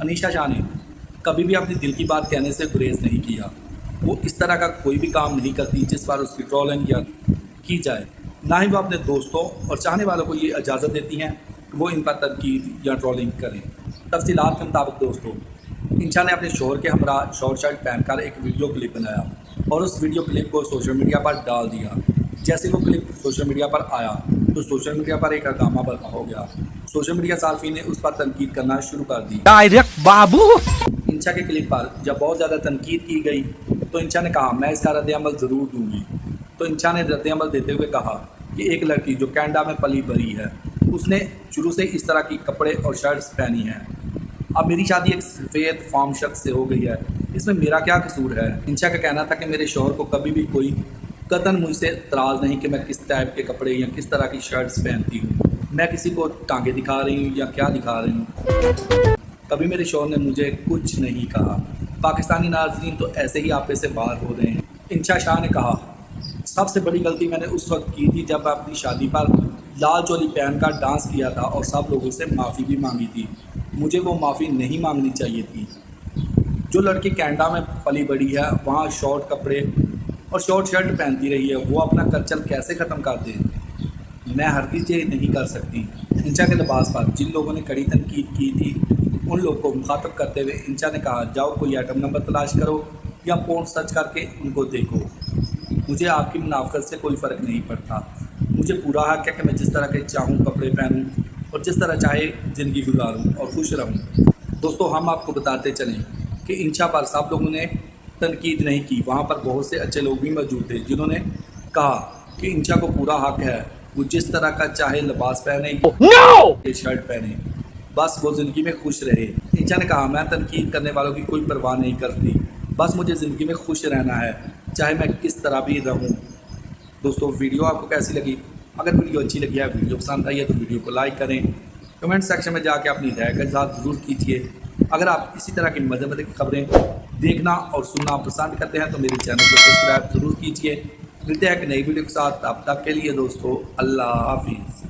انیشا شاہ نے کبھی بھی اپنی دل کی بات کہنے سے گریز نہیں کیا۔ وہ اس طرح کا کوئی بھی کام نہیں کرتی جس پر اس کی ٹرولنگ یا کی جائے، نہ ہی وہ اپنے دوستوں اور چاہنے والوں کو یہ اجازت دیتی ہیں کہ وہ ان پر تنقید یا ٹرولنگ کریں۔ تفصیلات کے مطابق دوستوں، انشا نے اپنے شوہر کے ہمراہ شارٹ شرٹ پہن کر ایک ویڈیو کلپ بنایا اور اس ویڈیو کلپ کو سوشل میڈیا پر ڈال دیا۔ جیسے وہ کلپ سوشل میڈیا پر آیا تو سوشل میڈیا پر ایک ہنگامہ برپا ہو گیا۔ سوشل میڈیا صارفین نے اس پر تنقید کرنا شروع کر دی۔ ڈائریکٹ بابو انشا کے کلپ پر جب بہت زیادہ تنقید کی گئی تو انشا نے کہا میں اس کا رد عمل ضرور دوں گی۔ تو انشا نے رد عمل دیتے ہوئے کہا کہ ایک لڑکی جو کینیڈا میں پلی بڑھی ہے، اس نے شروع سے اس طرح کی کپڑے اور شرٹس پہنی ہیں۔ اب میری شادی ایک سفید فام شخص سے ہو گئی ہے، اس میں میرا کیا قصور ہے؟ انشا کا کہنا تھا کہ میرے شوہر کو کبھی بھی کوئی قطعاً مجھ سے اعتراض نہیں کہ میں کس ٹائپ کے کپڑے یا کس طرح کی شرٹس پہنتی ہوں، میں کسی کو ٹانگیں دکھا رہی ہوں یا کیا دکھا رہی ہوں، کبھی میرے شوہر نے مجھے کچھ نہیں کہا۔ پاکستانی ناظرین تو ایسے ہی آپے سے باہر ہو رہے ہیں۔ انشا شاہ نے کہا سب سے بڑی غلطی میں نے اس وقت کی تھی جب میں اپنی شادی پر لال چولی پہن کر ڈانس کیا تھا اور سب لوگوں سے معافی بھی مانگی تھی، مجھے وہ معافی نہیں مانگنی چاہیے تھی۔ جو لڑکی کینیڈا میں پلی بڑھی ہے وہاں شارٹ کپڑے اور شارٹ شرٹ پہنتی رہی ہے، وہ اپنا کلچر کیسے ختم کر دے؟ میں ہرگز یہ نہیں کر سکتی۔ انشا کے لباس پر جن لوگوں نے کڑی تنقید کی تھی ان لوگوں کو مخاطب کرتے ہوئے انشا نے کہا جاؤ کوئی آئٹم نمبر تلاش کرو یا فون سرچ کر کے ان کو دیکھو، مجھے آپ کی منافقت سے کوئی فرق نہیں پڑتا، مجھے پورا حق ہے کہ میں جس طرح کے چاہوں کپڑے پہنوں اور جس طرح چاہے زندگی گزاروں اور خوش رہوں۔ دوستو ہم آپ کو بتاتے چلیں کہ انشا پر سب لوگوں نے تنقید نہیں کی، وہاں پر بہت سے اچھے لوگ بھی موجود تھے جنہوں نے کہا کہ انشا کو پورا حق ہے، وہ جس طرح کا چاہے لباس پہنے یا شرٹ پہنے، بس وہ زندگی میں خوش رہے۔ انشا نے کہا میں تنقید کرنے والوں کی کوئی پرواہ نہیں کرتی، بس مجھے زندگی میں خوش رہنا ہے چاہے میں کس طرح بھی رہوں۔ دوستو ویڈیو آپ کو کیسی لگی؟ اگر ویڈیو اچھی لگی ہے، ویڈیو پسند آئی ہے تو ویڈیو کو لائک کریں، کمنٹ سیکشن میں جا کے اپنی رائے کا اظہار ضرور کیجیے۔ اگر آپ اسی طرح کی مزے مزے کی خبریں دیکھنا اور سننا پسند کرتے ہیں تو میرے چینل کو سبسکرائب ضرور کیجیے۔ ملتے ہیں ایک نئی ویڈیو کے ساتھ، تب تک کے لیے دوستو اللہ حافظ۔